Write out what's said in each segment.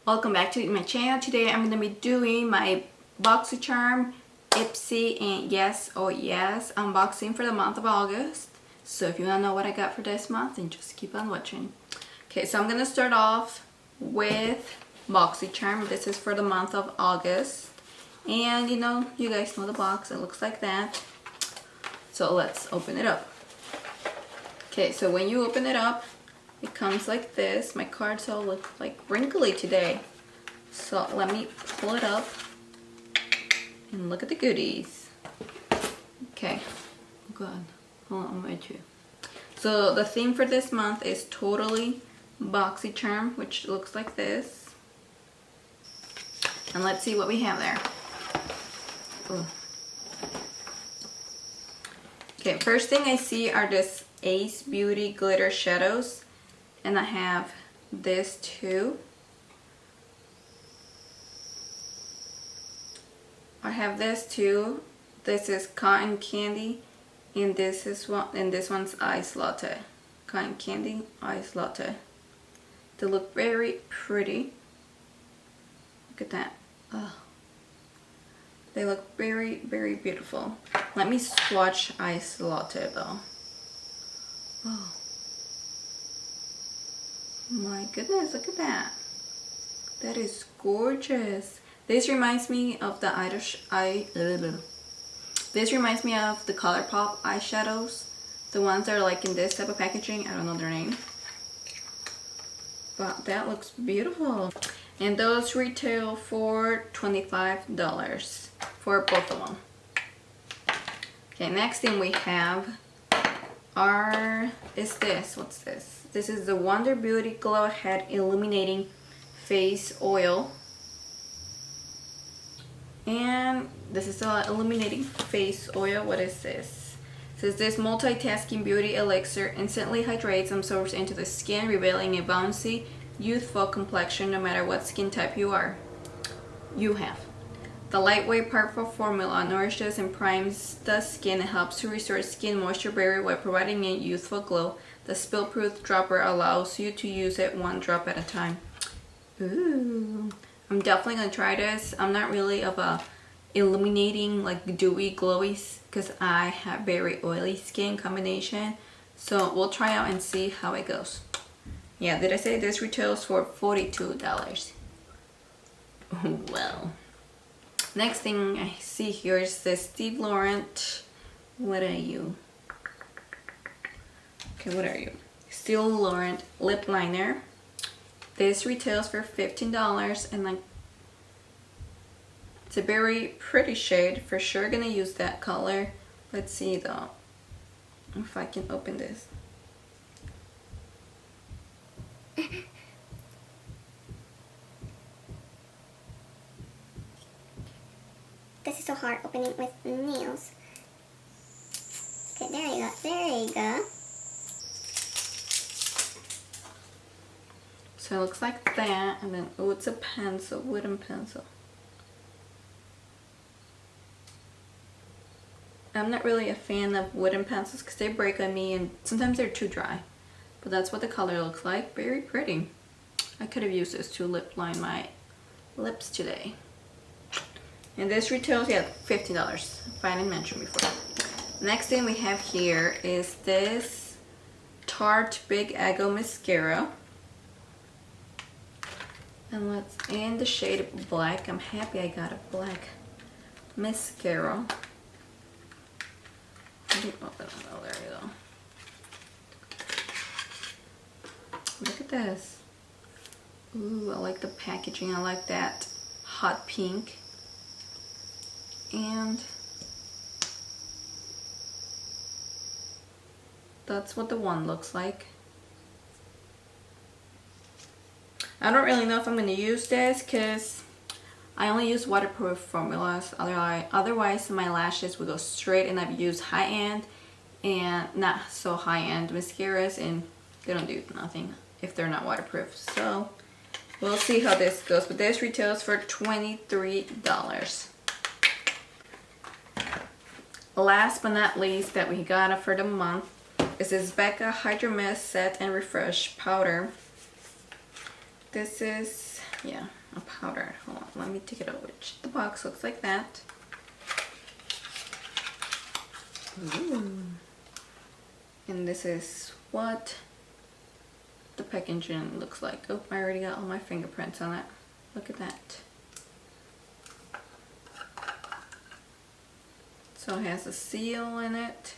Welcome back to my channel. Today I'm going to be doing my BoxyCharm, Ipsy, and Yes Oh Yes unboxing for the month of August. So if you want to know what I got for this month, then just keep on watching. Okay, so I'm going to start off with BoxyCharm. This is for the month of August. And you know, you guys know the box. It looks like that. So let's open it up. Okay, so when you open it up, it comes like this. My cards all look like wrinkly today. So let me pull it up and look at the goodies. Okay, good. Hold on, wait you. So the theme for this month is totally BoxyCharm, which looks like this. And let's see what we have there. Ooh. Okay, first thing I see are this Ace Beauty glitter shadows. And I have this too. I have this too. This is cotton candy, and this one's ice latte. Cotton candy, ice latte. They look very pretty. Look at that. Oh. They look very, very beautiful. Let me swatch ice latte though. Oh. My goodness, look at that. That is gorgeous. This reminds me of the This reminds me of the ColourPop eyeshadows. The ones that are like in this type of packaging. I don't know their name. But that looks beautiful. And those retail for $25 for both of them. Okay, next thing we have is this. What's this? This is the Wonder Beauty Glow Ahead Illuminating Face Oil. And this is the illuminating face oil. What is this? It says this multitasking beauty elixir instantly hydrates and absorbs into the skin, revealing a bouncy, youthful complexion no matter what skin type you have. The lightweight powerful formula nourishes and primes the skin and helps to restore skin moisture barrier while providing a youthful glow. The spill-proof dropper allows you to use it one drop at a time. Ooh, I'm definitely gonna try this. I'm not really of a illuminating, like dewy, glowy, because I have very oily skin combination. So we'll try out and see how it goes. Yeah, did I say this retails for $42? Well. Next thing I see here is this Steve Laurent. What are you? Okay, what are you? Steve Laurent lip liner. This retails for $15, and like it's a very pretty shade. For sure gonna use that color. Let's see though if I can open this. This is so hard opening with nails. Okay, there you go. There you go. So it looks like that, and then oh, it's a pencil, wooden pencil. I'm not really a fan of wooden pencils because they break on me, and sometimes they're too dry. But that's what the color looks like. Very pretty. I could have used this to lip line my lips today. And this retails, yeah, $15, if I didn't mention before. Next thing we have here is this Tarte Big Ego Mascara. And let's in the shade black. I'm happy I got a black mascara. Oh, there you go. Look at this. Ooh, I like the packaging. I like that hot pink. And that's what the one looks like. I don't really know if I'm going to use this because I only use waterproof formulas. Otherwise my lashes would go straight, and I've used high-end and not so high-end mascaras, and they don't do nothing if they're not waterproof. So we'll see how this goes. But this retails for $23. Last but not least that we got for the month is this Becca Hydro Mist Set and Refresh Powder. This is Yeah, a powder. Hold on, let me take it over. The box looks like that. Ooh. And this is what the packaging looks like. Oh, I already got all my fingerprints on it. Look at that. So it has a seal in it.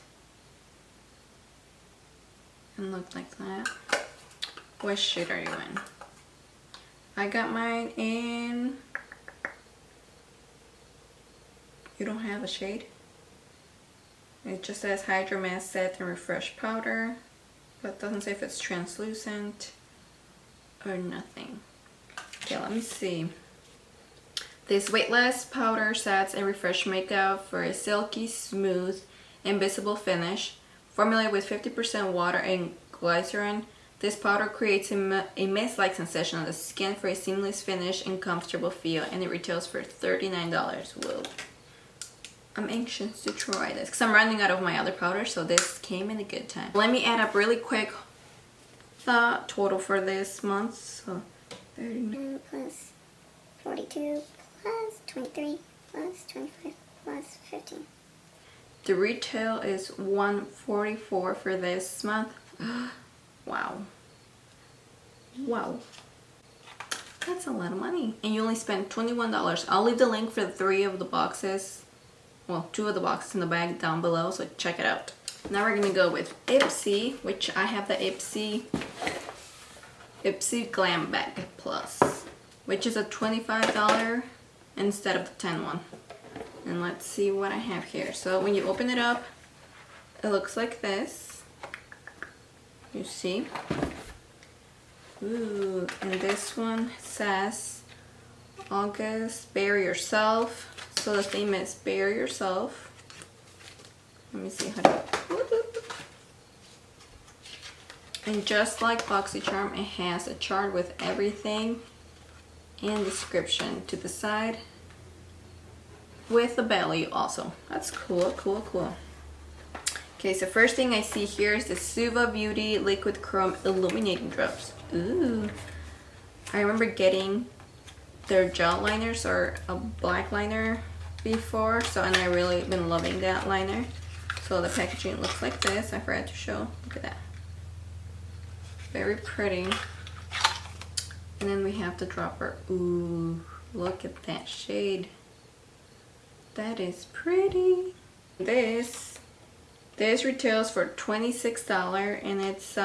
And look like that. What shade are you in? I got mine in... You don't have a shade? It just says Hydro Mask Set and Refresh Powder. But it doesn't say if it's translucent or nothing. Okay, let me see. This weightless powder sets and refresh makeup for a silky, smooth, invisible finish. Formulated with 50% water and glycerin, this powder creates a mist-like sensation on the skin for a seamless finish and comfortable feel, and it retails for $39. Whoa. I'm anxious to try this because I'm running out of my other powder, so this came in a good time. Let me add up really quick the total for this month. So 30 plus 42 plus 23 plus 25 plus 15. The retail is $144 for this month. Wow. Wow. That's a lot of money. And you only spent $21. I'll leave the link for the 3 of the boxes. Well, 2 of the boxes in the bag down below, so check it out. Now we're gonna go with Ipsy, which I have the Ipsy Glam Bag Plus, which is a $25 instead of the 10 one. And let's see what I have here. So when you open it up, it looks like this. You see? Ooh, and this one says August, Bare Yourself. So the theme is Bare Yourself. Let me see how to... And just like BoxyCharm, it has a chart with everything and description to the side with the belly also. That's cool, cool, cool. Okay, so first thing I see here is the Suva Beauty Liquid Chrome Illuminating Drops. Ooh. I remember getting their gel liners or a black liner before, so and I really been loving that liner. So the packaging looks like this. I forgot to show. Look at that. Very pretty. And then we have the dropper. Ooh, look at that shade. That is pretty. This retails for $26 and it's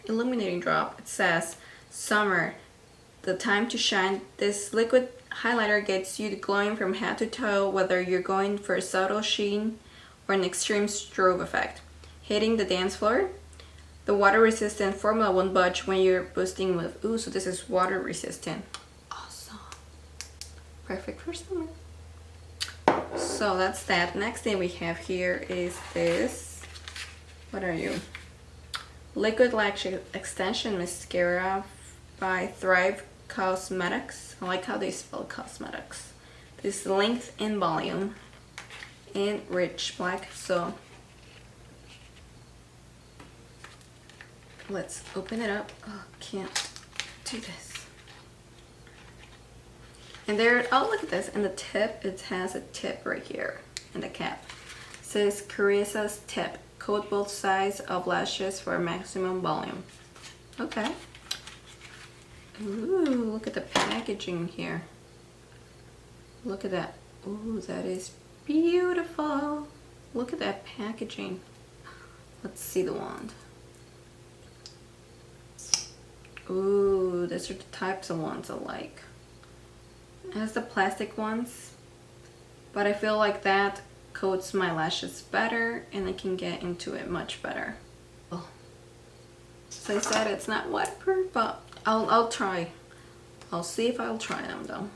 illuminating drop. It says summer, the time to shine. This liquid highlighter gets you glowing from head to toe, whether you're going for a subtle sheen or an extreme strobe effect. Hitting the dance floor. The water resistant formula won't budge when you're boosting with. Ooh, so this is water resistant. Awesome. Perfect for summer. So that's that. Next thing we have here is this. What are you? Liquid Lash Extension Mascara by Thrive Cosmetics. I like how they spell cosmetics. This length and volume in rich black. So let's open it up. Oh, can't do this. And there, oh look at this, and the tip, it has a tip right here in the cap. It says Carissa's tip. Coat both sides of lashes for maximum volume. Okay. Ooh, look at the packaging here. Look at that. Ooh, that is beautiful. Look at that packaging. Let's see the wand. Ooh, these are the types of wands I like. It has the plastic ones, but I feel like that coats my lashes better and I can get into it much better. Oh. So I said it's not waterproof, but I'll try. I'll see if I'll try them though.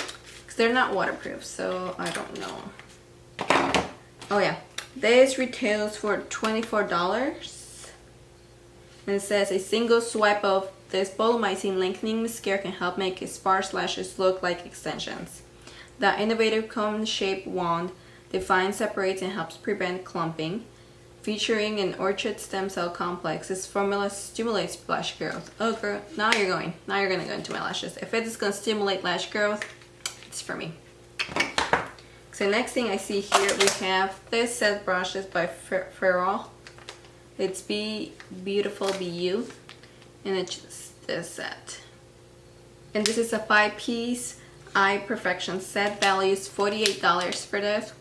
Because they're not waterproof, so I don't know. Oh yeah, this retails for $24. And it says a single swipe of this volumizing lengthening mascara can help make sparse lashes look like extensions. The innovative cone-shaped wand defines, separates, and helps prevent clumping. featuring an orchid stem cell complex. This formula stimulates lash growth. Oh girl, now you're gonna go into my lashes. If it's gonna stimulate lash growth, it's for me. So next thing I see here, we have this set brushes by Ferrol. It's Beautiful BU, and it's this set. And this is a 5-piece eye perfection set. Values $48 for this.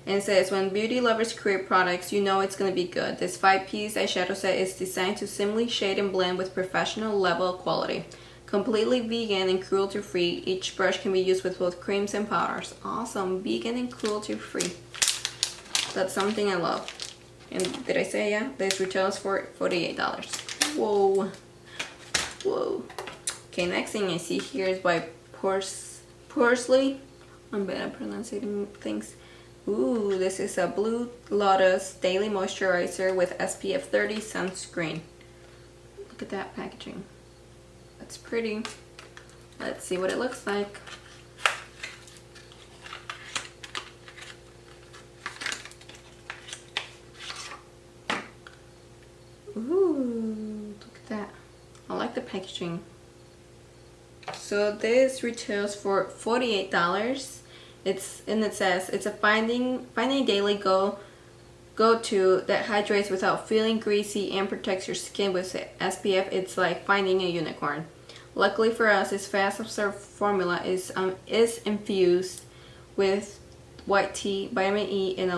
And it says, when beauty lovers create products, you know it's going to be good. This 5-piece eyeshadow set is designed to seamlessly shade and blend with professional level quality. Completely vegan and cruelty-free. Each brush can be used with both creams and powders. Awesome. Vegan and cruelty-free. That's something I love. And did I say yeah? This retails for $48. Whoa. Whoa. Okay, next thing I see here is by Porsley. I'm bad at pronouncing things. Ooh, this is a Blue Lotus Daily Moisturizer with SPF 30 sunscreen. Look at that packaging. That's pretty. Let's see what it looks like. Ooh, look at that. I like the packaging. So this retails for $48. It says it's a finding daily go-to that hydrates without feeling greasy and protects your skin with SPF. It's like finding a unicorn. Luckily for us, this fast absorb formula is infused with white tea, vitamin E, and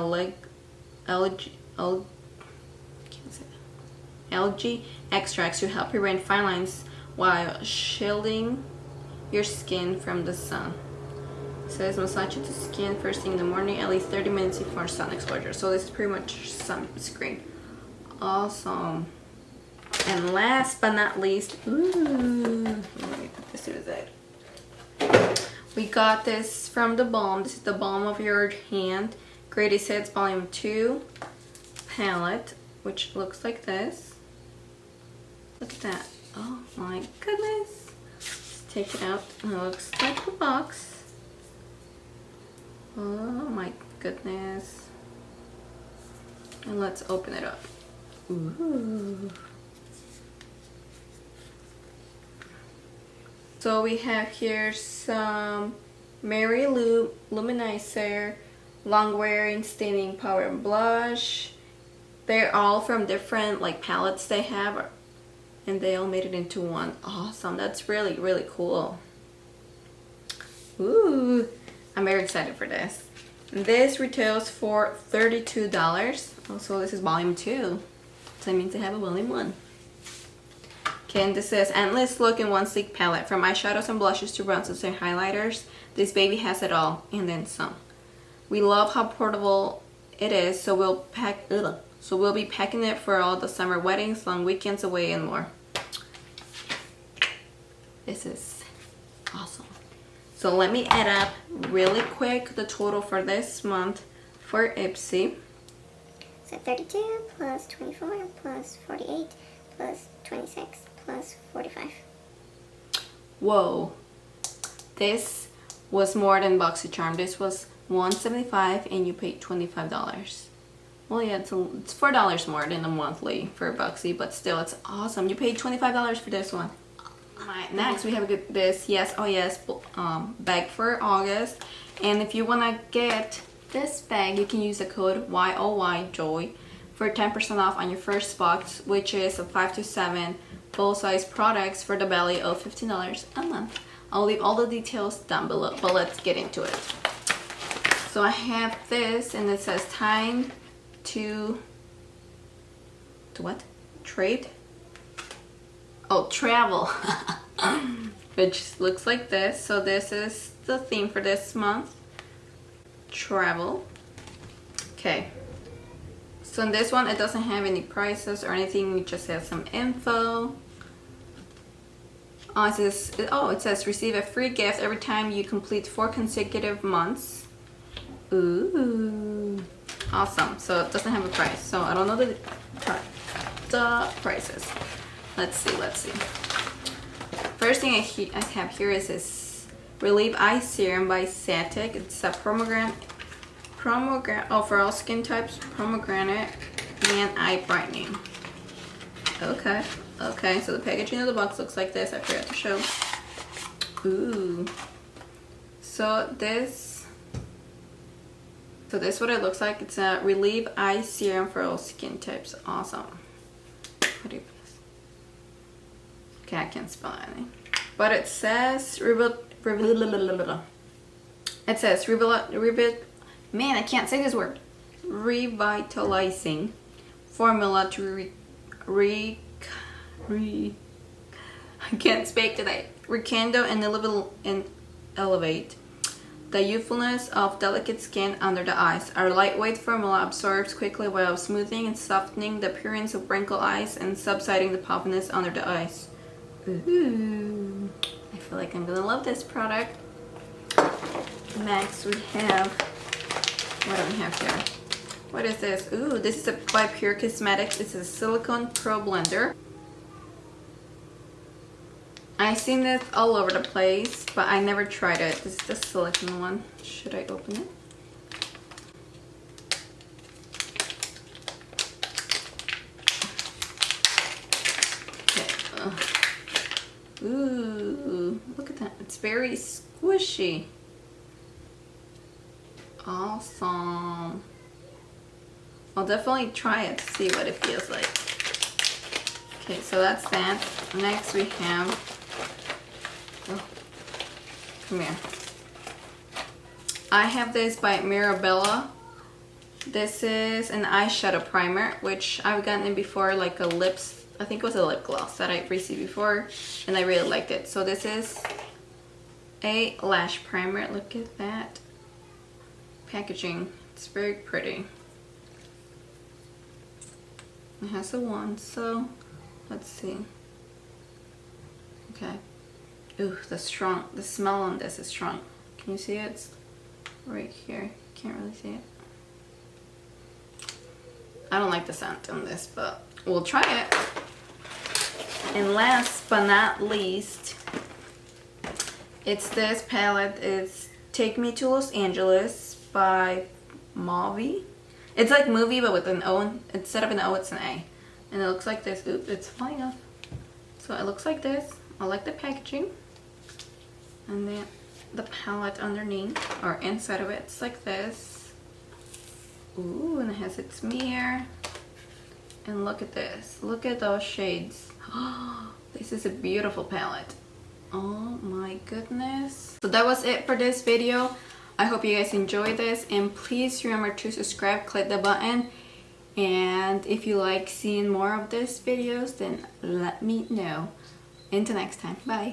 algae extracts to help prevent fine lines while shielding your skin from the sun. It says massage it to skin first thing in the morning, at least 30 minutes before sun exposure. So this is pretty much sunscreen. Awesome. And last but not least, ooh, let me put this to the side. We got this from The Balm. This is The Balm of Your Hand Greatest Hits Volume 2 palette, which looks like this. Look at that. Oh my goodness. Let's take it out. It looks like the box. Oh my goodness. And let's open it up. Ooh. So we have here some Mary Lou Luminizer Long Wearing Staining Power Blush. They're all from different like palettes they have, and they all made it into one. Awesome. That's really, really cool. Ooh. I'm very excited for this. This retails for $32. Also, this is volume 2. So that means they have a volume 1. Okay, and this is Endless Look in One Sleek Palette. From eyeshadows and blushes to bronzers and highlighters, this baby has it all, and then some. We love how portable it is, so we'll be packing it for all the summer weddings, long weekends away, and more. This is awesome. So let me add up really quick the total for this month for Ipsy. So 32 plus 24 plus 48 plus 26 plus 45. Whoa. This was more than BoxyCharm. This was $175 and you paid $25. Well, yeah, it's $4 more than the monthly for Boxy, but still, it's awesome. You paid $25 for this one. Next, we have this Yes Oh Yes bag for August. And if you want to get this bag, you can use the code YOYJOY for 10% off on your first box, which is a 5 to 7 full-size products for the value of $15 a month. I'll leave all the details down below, but let's get into it. So I have this, and it says time to what? Trade? Oh, travel. Which looks like this. So this is the theme for this month. Travel. Okay. So in this one, it doesn't have any prices or anything. It just has some info. It says receive a free gift every time you complete 4 consecutive months. Ooh. Awesome. So it doesn't have a price. So I don't know the prices. Let's see. First thing I have here is this Relieve Eye Serum by Satic. It's a pomegranate, oh, for all skin types, pomegranate and eye brightening. Okay, okay, so the packaging of the box looks like this. I forgot to show. Ooh. So this is what it looks like. It's a Relieve Eye Serum for all skin types. Awesome. What do you put this? Okay, I can't spell anything. But it says man, I can't say this word. Revitalizing formula to I can't speak today. Rekindle and elevate the youthfulness of delicate skin under the eyes. Our lightweight formula absorbs quickly while smoothing and softening the appearance of wrinkled eyes and subsiding the puffiness under the eyes. Ooh, I feel like I'm gonna love this product. Next we have, what do we have here? What is this? Ooh, this is by Pure Cosmetics. It's a Silicone Pro Blender. I've seen this all over the place, but I never tried it. This is the silicone one. Should I open it? Okay. Ooh, look at that. It's very squishy. Awesome. I'll definitely try it to see what it feels like. Okay, so that's that. Next we have, oh, come here. I have this by Mirabella. This is an eyeshadow primer, which I've gotten it before, like a lips, I think it was a lip gloss that I received before, and I really liked it. So this is a lash primer. Look at that packaging. It's very pretty. It has a wand, so let's see. Okay. Ooh, the smell on this is strong. Can you see it? It's right here. Can't really see it. I don't like the scent on this, but we'll try it. And last but not least, it's this palette. It's Take Me to Los Angeles by Mauvie. It's like movie, but with an O. Instead of an O, it's an A. And it looks like this. Oops, it's falling off. So it looks like this. I like the packaging. And then the palette underneath, or inside of it, it's like this. Ooh, and it has its mirror. And look at this. Look at those shades. This is a beautiful palette. Oh my goodness. So that was it for this video. I hope you guys enjoyed this, and please remember to subscribe, click the button, and if you like seeing more of these videos, then let me know. Until next time, bye.